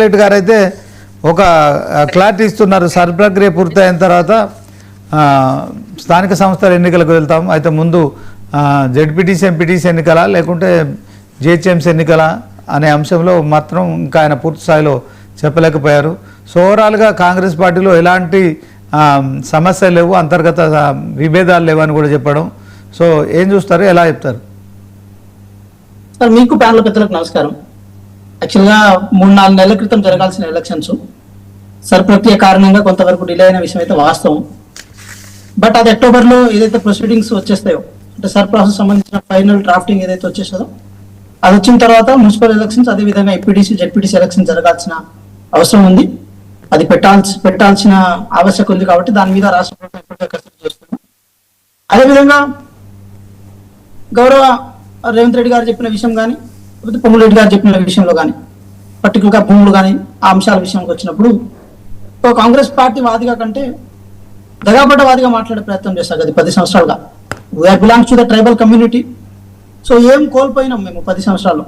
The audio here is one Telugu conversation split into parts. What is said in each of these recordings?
రెడ్డి గారు అయితే ఒక క్లారిటీ ఇస్తున్నారు. సర్ ప్రక్రియ పూర్తయిన తర్వాత స్థానిక సంస్థల ఎన్నికలకు వెళ్తాం, అయితే ముందు జెడ్పీటీసీ ఎంపీటీసీ ఎన్నికల లేకుంటే జిహెచ్ఎంసీ ఎన్నికల అనే అంశంలో మాత్రం ఇంకా ఆయన పూర్తి స్థాయిలో చెప్పలేకపోయారు. సో ఓవరాల్గా కాంగ్రెస్ పార్టీలో ఎలాంటి సమస్యలు లేవు, అంతర్గత విభేదాలు లేవు అని కూడా చెప్పడం. సో ఏం చూస్తారు, ఎలా చెప్తారు? సార్, మీకు ప్యానల్ పెద్దలకు నమస్కారం. యాక్చువల్గా 3-4 నెలల క్రితం జరగాల్సిన ఎలక్షన్స్ సర్ ప్రక్రియ కారణంగా కొంతవరకు డిలే అయిన విషయం అయితే వాస్తవం. బట్ అది అక్టోబర్లో ఏదైతే ప్రొసీడింగ్స్ వచ్చేస్తాయో, అంటే సర్ ప్రాసెస్ సంబంధించిన ఫైనల్ డ్రాఫ్టింగ్ ఏదైతే వచ్చేస్తుందో అది వచ్చిన తర్వాత మున్సిపల్ ఎలక్షన్స్, అదేవిధంగా ఎంపీటీసీ జెడ్పీటీసీ ఎలక్షన్ జరగాల్సిన అవసరం ఉంది. అది పెట్టాల్సిన ఆవశ్యకత ఉంది. కాబట్టి దాని మీద రాష్ట్ర ప్రభుత్వం ఇప్పటికే కసరత్తు చేస్తున్నాం. అదేవిధంగా గౌరవ రేవంత్ రెడ్డి గారు చెప్పిన విషయం కానీ, లేకపోతే పొంగులేటి గారు చెప్పిన విషయంలో కానీ, పర్టికులర్గా భూములు కానీ ఆ అంశాల విషయానికి వచ్చినప్పుడు కాంగ్రెస్ పార్టీ వాదిగా కంటే దగాబడ్డ వాదిగా మాట్లాడే ప్రయత్నం చేశారు కదా 10 సంవత్సరాలుగా. We're belongs to the tribal community. So ఏం కోల్పోయినాం మేము 10 సంవత్సరాలు,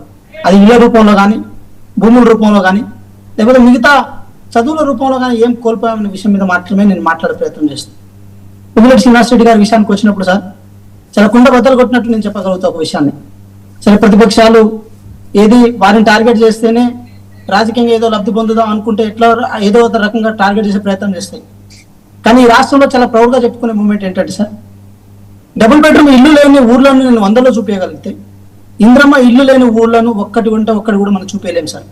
అది ఇళ్ల రూపంలో కానీ, భూముల రూపంలో కానీ, లేకపోతే మిగతా చదువుల రూపంలో కానీ ఏం కోల్పోయామనే విషయం మీద మాత్రమే నేను మాట్లాడే ప్రయత్నం చేస్తాను. పొంగులేటి శ్రీనివాసరెడ్డి గారి విషయానికి వచ్చినప్పుడు సార్, చాలా కుండ బద్దలు కొట్టినట్టు నేను చెప్పగలుగుతా ఒక విషయాన్ని. సరే, ప్రతిపక్షాలు ఏది వారిని టార్గెట్ చేస్తేనే రాజకీయంగా ఏదో లబ్ధి పొందుదాం అనుకుంటే ఎట్లా ఏదో ఒక రకంగా టార్గెట్ చేసే ప్రయత్నం చేస్తాయి. కానీ ఈ రాష్ట్రంలో చాలా ప్రౌడ్గా చెప్పుకునే మూమెంట్ ఏంటంటే సార్, డబుల్ బెడ్రూమ్ ఇల్లు లేని ఊర్లను నేను 100లో చూపించగలిగితే, ఇంద్రమ్మ ఇల్లు లేని ఊర్లను ఒక్కటి కూడా మనం చూపించలేము సార్.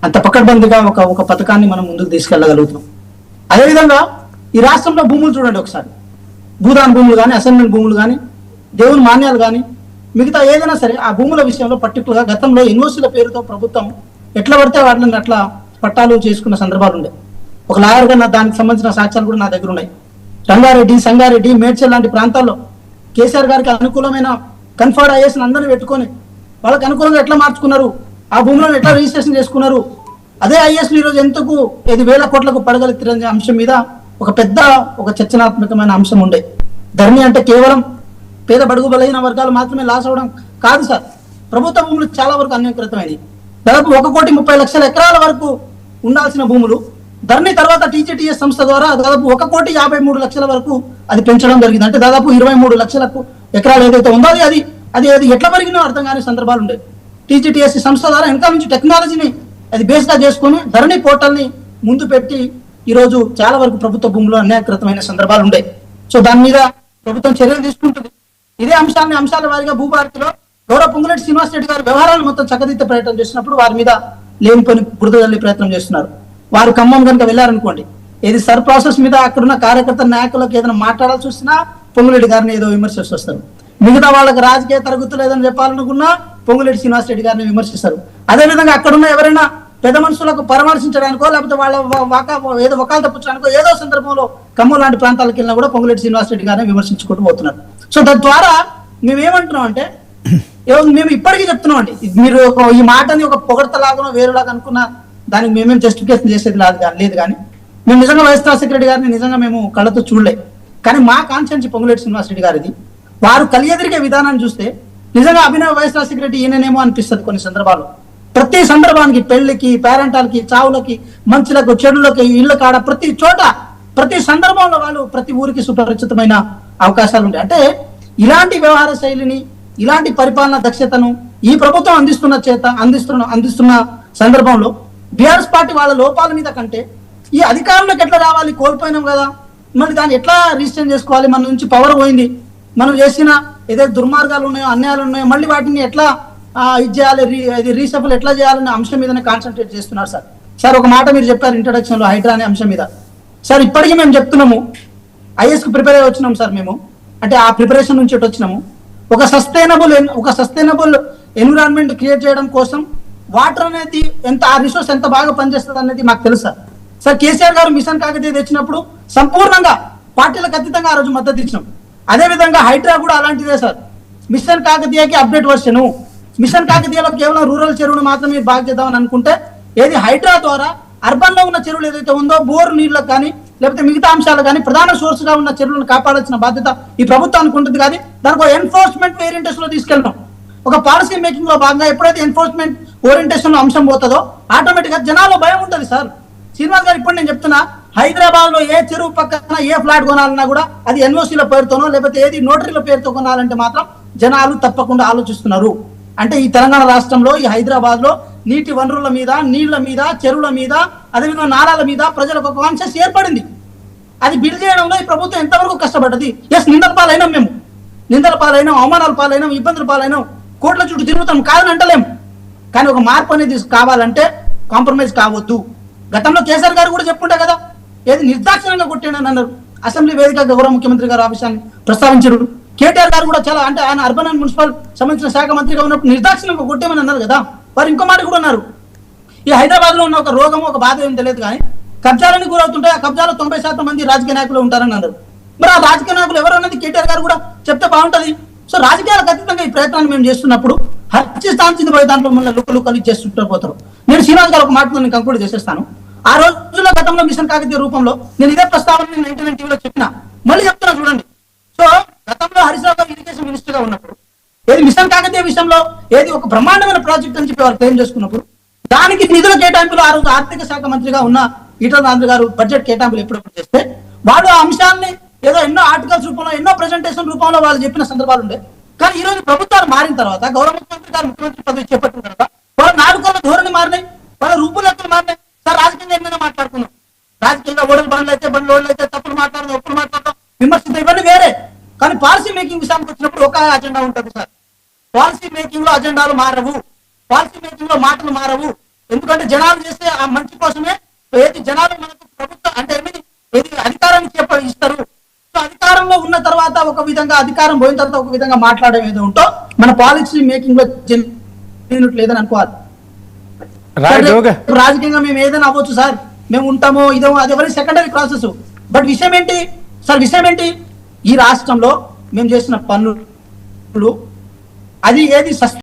అంత పకడ్బందీగా ఒక పథకాన్ని మనం ముందుకు తీసుకెళ్ళగలుగుతున్నాం. అదేవిధంగా ఈ రాష్ట్రంలో భూములు చూడండి ఒకసారి, భూదాన భూములు కానీ, అసైన్మెంట్ భూములు కానీ, దేవుని మాన్యాలు కానీ, మిగతా ఏదైనా సరే ఆ భూముల విషయంలో పర్టికులర్గా గతంలో యూనివర్సిటీల పేరుతో ప్రభుత్వం ఎట్లా పడితే వాటిని అట్లా పట్టాలు చేసుకున్న సందర్భాలు ఉండే. ఒక లాయర్గా దానికి సంబంధించిన సాక్ష్యాలు కూడా నా దగ్గర ఉన్నాయి. రంగారెడ్డి, సంగారెడ్డి, మేడ్చల్ లాంటి ప్రాంతాల్లో కేసీఆర్ గారికి అనుకూలమైన కన్ఫర్డ్ ఐఏఎస్ అందరినీ పెట్టుకొని వాళ్ళకి అనుకూలంగా ఎట్లా మార్చుకున్నారు, ఆ భూములను ఎట్లా రిజిస్ట్రేషన్ చేసుకున్నారు, అదే ఐఏఎస్లు ఈరోజు ఎంతకు 5,000 కోట్లకు పడగలుగుతారనే అంశం మీద ఒక చర్చనాత్మకమైన అంశం ఉండే. ధరణి అంటే కేవలం పేద బడుగు బలహీన వర్గాలు మాత్రమే లాస్ అవడం కాదు సార్. ప్రభుత్వ భూములు చాలా వరకు అన్యాకృతమైనవి. దాదాపు 1,30,00,000 ఎకరాల వరకు ఉండాల్సిన భూములు ధరణి తర్వాత టీజీటీఎస్ సంస్థ ద్వారా దాదాపు 1,53,00,000 వరకు అది పెంచడం జరిగింది. అంటే దాదాపు 23 లక్షలకు ఎకరాలు ఏదైతే ఉందో అది ఎట్లా పెరిగినో అర్థం కాని సందర్భాలు ఉండే. టీజీటీఎస్ సంస్థ ద్వారా వెనక నుంచి టెక్నాలజీని అది బేస్గా చేసుకొని ధరణి పోర్టల్ని ముందు పెట్టి ఈరోజు చాలా వరకు ప్రభుత్వ భూములు అన్యాకృతమైన సందర్భాలు ఉండే. సో దాని మీద ప్రభుత్వం చర్యలు తీసుకుంటుంది. ఇదే అంశాల వారిగా భూభారతిలో గౌరవ పొంగులేటి శ్రీనివాసరెడ్డి గారి వ్యవహారాలు మొత్తం చక్కదిద్దే ప్రయత్నం చేసినప్పుడు వారి మీద లేనిపోని బురద జల్లే ప్రయత్నం చేస్తున్నారు. వారు ఖమ్మం కనుక వెళ్ళారనుకోండి, ఏది సర్ ప్రాసెస్ మీద అక్కడున్న కార్యకర్త నాయకులకు ఏదైనా మాట్లాడాల్సి వచ్చినా పొంగులేటి గారిని ఏదో విమర్శిస్తూ వస్తారు. మిగతా వాళ్ళకి రాజకీయ తరగతులు ఏదైనా చెప్పాలనుకున్నా పొంగులేటి శ్రీనివాసరెడ్డి గారిని విమర్శిస్తారు. అదేవిధంగా అక్కడున్న ఎవరైనా పెద్ద మనుషులకు పరామర్శించడానికో లేకపోతే వాళ్ళ ఏదో వకాలు తప్పించడానికో ఏదో సందర్భంలో ఖమ్మం లాంటి ప్రాంతాలకు వెళ్ళినా కూడా పొంగులేటి శ్రీనివాసరెడ్డి గారిని విమర్శించుకుంటూ పోతున్నారు. సో తద్వారా మేమేమంటున్నాం అంటే, మేము ఇప్పటికీ చెప్తున్నాం అండి, మీరు ఈ మాటని ఒక పొగడతలాగానో వేరేలాగా అనుకున్న దానికి మేమేం జస్టిఫికేషన్ చేసేది లేదు. కానీ మేము నిజంగా వైఎస్ రాజశేఖర రెడ్డి గారిని నిజంగా మేము కళ్ళతో చూడలే. కానీ మా కాన్షియన్స్ పొంగులేటి శ్రీనివాసరెడ్డి గారిది. వారు కలియెదిరిగే విధానాన్ని చూస్తే నిజంగా అభినవ్ వైఎస్ రాజశేఖర రెడ్డి ఈయననేమో అనిపిస్తుంది కొన్ని సందర్భాలు. ప్రతి సందర్భానికి, పెళ్లికి, పేరెంటాలకి, చావులకి, మంచులకు, చెడులకి, ఇళ్ల కాడ ప్రతి చోట ప్రతి సందర్భంలో వాళ్ళు ప్రతి ఊరికి సుపరిచితమైన అవకాశాలు ఉంటాయి. అంటే ఇలాంటి వ్యవహార శైలిని, ఇలాంటి పరిపాలన దక్షతను ఈ ప్రభుత్వం అందిస్తున్న సందర్భంలో బీఆర్ఎస్ పార్టీ వాళ్ళ లోపాల మీద కంటే ఈ అధికారంలోకి ఎట్లా రావాలి, కోల్పోయినాం కదా, మరి దాన్ని ఎట్లా రిజిస్టర్ చేసుకోవాలి, మన నుంచి పవర్ పోయింది, మనం చేసిన ఏదైతే దుర్మార్గాలు ఉన్నాయో, అన్యాయాలు ఉన్నాయో, మళ్ళీ వాటిని ఎట్లా ఇది చేయాలి, రీసఫల్ ఎట్లా చేయాలనే అంశం మీదనే కాన్సన్ట్రేట్ చేస్తున్నారు సార్. ఒక మాట మీరు చెప్పారు ఇంట్రడక్షన్ లో, హైడ్రా అనే అంశం మీద. సార్, ఇప్పటికీ మేము చెప్తున్నాము, ఐఏఎస్కి ప్రిపేర్ అయ్యి వచ్చినాం సార్. మేము అంటే ఆ ప్రిపరేషన్ నుంచి వచ్చినాము. ఒక సస్టైనబుల్ ఎన్విరాన్మెంట్ క్రియేట్ చేయడం కోసం వాటర్ అనేది ఆ రిసోర్స్ ఎంత బాగా పనిచేస్తుంది అనేది మాకు తెలుసు సార్. కేసీఆర్ గారు మిషన్ కాకతీయ తెచ్చినప్పుడు సంపూర్ణంగా పార్టీలకు అతీతంగా ఆ రోజు మద్దతు ఇచ్చినాం. అదేవిధంగా హైడ్రా కూడా అలాంటిదే సార్. మిషన్ కాకతీయకి అప్డేట్ వర్షను. మిషన్ కాకతీయలో కేవలం రూరల్ చెరువును మాత్రమే బాగా చేద్దామని అనుకుంటే, ఏది హైడ్రా ద్వారా అర్బన్ లో ఉన్న చెరువులు ఏదైతే ఉందో బోర్ నీళ్ళకు కానీ లేకపోతే మిగతా అంశాలు కానీ ప్రధాన సోర్స్ గా ఉన్న చెరువులను కాపాడాల్సిన బాధ్యత ఈ ప్రభుత్వానికి ఉంటుంది. కానీ దానికి ఎన్ఫోర్స్మెంట్ వేరియంటస్ లో తీసుకెళ్ళడం, ఒక పాలసీ మేకింగ్ లో భాగంగా ఎప్పుడైతే ఎన్ఫోర్స్మెంట్ ఓరియంటేషన్ లో అంశం పోతుందో ఆటోమేటిక్ గా జనాల్లో భయం ఉంటుంది సార్. శ్రీనివాస్ గారు ఇప్పుడు నేను చెప్తున్నా, హైదరాబాద్ లో ఏ చెరువు పక్కన ఏ ఫ్లాట్ కొనాలన్నా కూడా అది ఎన్ఓసీల పేరుతోనో లేకపోతే ఏది నోటరీల పేరుతో కొనాలంటే మాత్రం జనాలు తప్పకుండా ఆలోచిస్తున్నారు. అంటే ఈ తెలంగాణ రాష్ట్రంలో ఈ హైదరాబాద్ లో నీటి వనరుల మీద, నీళ్ల మీద, చెరువుల మీద, అదేవిధంగా నాలాల మీద ప్రజలకు ఒక కాన్షియస్ ఏర్పడింది. అది బిల్డ్ చేయడంలో ఈ ప్రభుత్వం ఎంతవరకు కష్టపడ్డది. ఎస్, నిందల పాలైనాం, మేము నిందల పాలైనాం, అవమానాల పాలైనాం, ఇబ్బందుల పాలైనాం, కోట్ల చుట్టూ తిరుగుతాం, కాదని అంటలేం. కానీ ఒక మార్పు అనేది కావాలంటే కాంప్రమైజ్ కావద్దు. గతంలో కేసీఆర్ గారు కూడా చెప్పుంటా కదా, ఏది నిర్దాక్షిణ్యంగా కొట్టాడని అన్నారు. అసెంబ్లీ వేదిక గౌరవ ముఖ్యమంత్రి గారు ఆ విషయాన్ని ప్రస్తావించారు. కేటీఆర్ గారు కూడా చాలా, అంటే ఆయన అర్బన్ అండ్ మున్సిపల్ సంబంధించిన శాఖ మంత్రిగా ఉన్నప్పుడు నిర్దాక్షిణ్యంగా కొట్టేమని అన్నారు కదా. వారు ఇంకో మాట కూడా అన్నారు, ఈ హైదరాబాద్ లో ఉన్న ఒక రోగం, ఒక బాధ ఏం తెలియదు కానీ కబ్జాలని గురవుతుంటాయి, ఆ కబ్జాలో 90% మంది రాజకీయ నాయకులు ఉంటారని అన్నారు. మరి ఆ రాజకీయ నాయకులు ఎవరు అన్నది కేటీఆర్ గారు కూడా చెప్తే బాగుంటది. సో రాజకీయాలకు అతీతంగా ఈ ప్రయత్నాన్ని మేము చేస్తున్నప్పుడు హత్య స్థానించింది పోయి దాంట్లో మళ్ళీ లుక్కలు చేస్తుంటారు పోతారు. నేను శ్రీనివాస్ గారు ఒక మాట నేను కంక్లూడ్ చేసేస్తాను. ఆ రోజుల్లో గతంలో మిషన్ కాకతీయ రూపంలో నేను ఇదే ప్రస్తావన 99 టీవీలో చెప్పిన, మళ్ళీ చెప్తున్నా చూడండి. సో గతంలో హరీష్ రావు గారు ఇరిగేషన్ మినిస్టర్ గా ఉన్నప్పుడు ఏది మిషన్ కాకతీయ విషయంలో ఏది ఒక బ్రహ్మాండమైన ప్రాజెక్ట్ అని చెప్పి వారు క్లెయిమ్ చేసుకున్నప్పుడు దానికి నిధుల కేటాయింపులు ఆ రోజు ఆర్థిక శాఖ మంత్రిగా ఉన్న ఈటల రాజేంద్ర గారు బడ్జెట్ కేటాయింపులు ఎప్పుడప్పుడు చేస్తే వాళ్ళు ఆ అంశాన్ని ఏదో ఎన్నో ఆర్టికల్స్ రూపంలో, ఎన్నో ప్రెజెంటేషన్ రూపంలో వాళ్ళు చెప్పిన సందర్భాలు ఉండే. కానీ ఈ రోజు ప్రభుత్వాలు మారిన తర్వాత, గౌరవ ముఖ్యమంత్రి గారు ముఖ్యమంత్రి పదవి చేపట్టిన తర్వాత వాళ్ళ నాటకాల ధోరణి మారినాయి, వాళ్ళ రూపురేఖలు మారినాయి. సార్ రాజకీయంగా ఏమైనా మాట్లాడుకున్నాం, రాజకీయంగా ఓడలు బండ్లు అయితే ఓడలు అయితే తప్పులు మాట్లాడదాం, ఒప్పులు మాట్లాడదాం, విమర్శిద్దాం, ఇవన్నీ వేరే. కానీ పాలసీ మేకింగ్ విషయానికి వచ్చినప్పుడు ఒక అజెండా ఉంటుంది సార్. పాలసీ మేకింగ్ లో అజెండాలు మారవు, పాలసీ మేకింగ్ లో మాటలు మారవు. ఎందుకంటే జనాలు చేస్తే ఆ మంచి కోసమే ఏది జనాలు మనకు ప్రభుత్వం అంటే ఏది అధికారాన్ని ఇస్తారు. సో అధికారంలో ఉన్న తర్వాత ఒక విధంగా, అధికారం పోయిన తర్వాత ఒక విధంగా మాట్లాడడం ఏదో ఉంటో మన పాలసీ మేకింగ్ లో లేదని అనుకోవాలి. రాజకీయంగా మేము ఏదైనా అవ్వచ్చు సార్, మేము ఉంటామో ఇదో, అది ఎవరి సెకండరీ ప్రాసెస్. బట్ విషయం ఏంటి సార్, విషయం ఏంటి, ఈ రాష్ట్రంలో మేము చేసిన పనులు అది ఏది